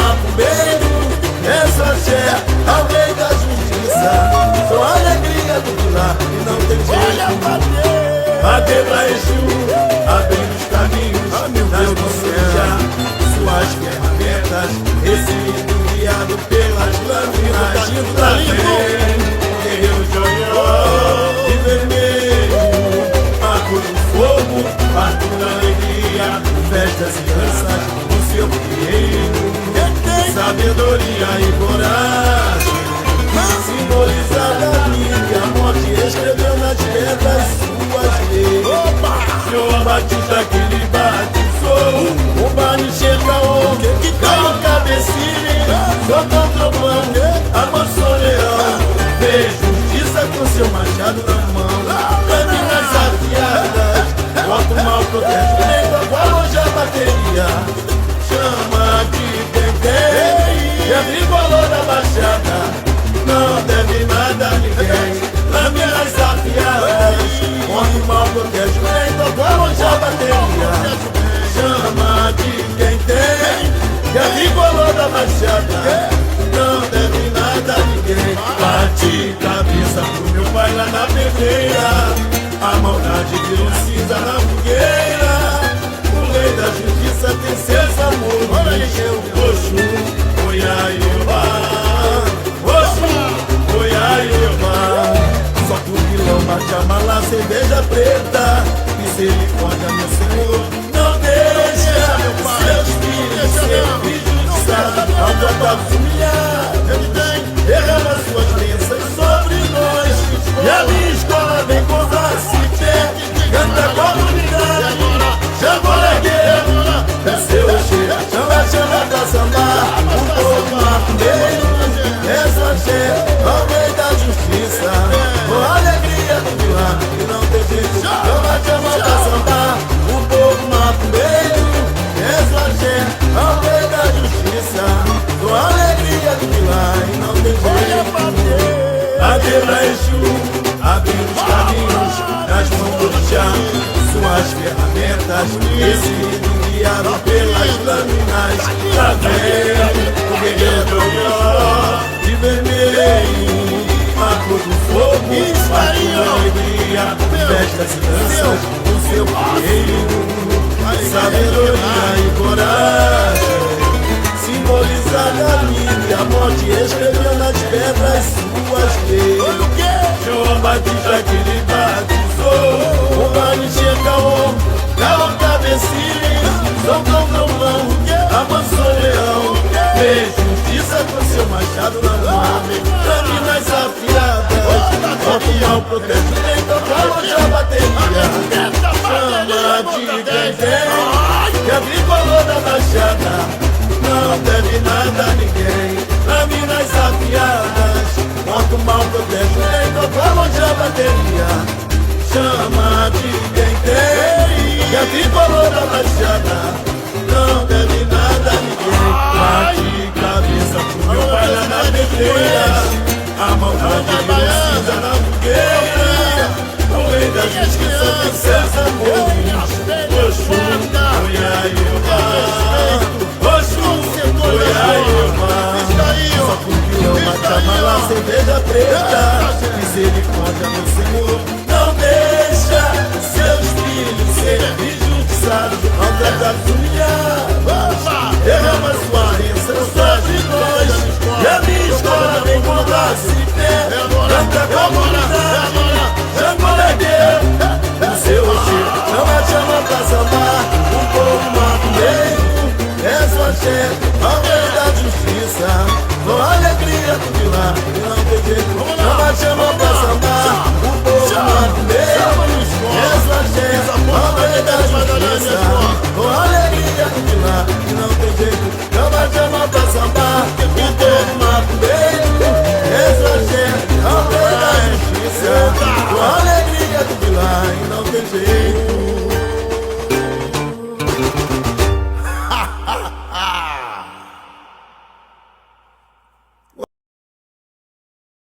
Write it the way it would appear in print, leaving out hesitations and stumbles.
macumbeiro, és axé, ao rei da justiça. Sou a alegria do lar e não tem jeito. Adeba Exu, abrindo os caminhos das mãos já, suas ferramentas, recebido guiado pelas lâminas da fé. Guerreiro de Oió e vermelho, mago do fogo, parto da alegria, festas e danças do seu guerreiro. Sabedoria e coragem, simbolizada a vida, a morte escreveu nas pedras suas leis. João Batista que lhe batizou, o Bani Checaô, caiu cabecinha, soltou trovão, amansou leão, fez justiça com seu machado na mão. Lâminas afiadas, bota o mal protege, nem com a loja bateria, chama de e a tricolor da baixada não deve nada a ninguém. Lâminas afiadas, onde o mal protege, nem tocou longe a bateria, chama de quem tem. E a tricolor da baixada não deve nada a ninguém. Bate cabeça pro meu pai lá na pedreira, a maldade virou cinza na fogueira. O rei da justiça tem seus amores, Oxum, Oiaiobá, Oxum, Oiaiobá. Só que o vilão bate a mala, cerveja preta, misericórdia, meu Senhor, não deixa seus filhos serem injustiçados ao botar humilhar. Derrama suas bênçãos sobre nós, e a minha escola vem com Racité, canta a comunidade, chama a guerra, desceu o cheiro, chama pra sambar, um povo macumbeiro, és o axé, ao rei da justiça, com a alegria do vilar, e não tem jeito, chama pra sambar, um povo macumbeiro, és o axé, ao rei da justiça, com a alegria do vilar, e não tem jeito. Adeba Exu, abrindo os caminhos nas mãos do chá, suas ferramentas, recebido guiado pelas lâminas da fé. O guerreiro de Oió de vermelho, mago do fogo, parto da alegria, festas e danças do seu guerreiro. Sabedoria e coragem, simbolizada a vida, a morte escreveu nas pedras suas leis. João Batista que lhe batizou, o Bani Checaô, caiu cabecinha, soltou trovão, amansou leão, fez justiça com seu machado na mão. Lâminas afiadas, bota o mal protege, nem tocar longe a bateria, chama de quem tem, que a tricolor da baixada não deve nada a ninguém. Lâminas afiadas, bota o mal protege, nem tocar longe a bateria, chama de quem tem, que a tricolor da baixada não deve nada a ninguém. Bate cabeça pro meu pai lá na pedreira, a maldade virou cinza na fogueira. O rei da justiça tem seus amores, Oxum, Oiaiobá, Oxum, Oiaiobá. Só porque eu bate a mala, cerveja preta, misericórdia, meu Senhor, não deixa seus filhos serem injustiçados, maltratados, humilhados. Derrama sua bênção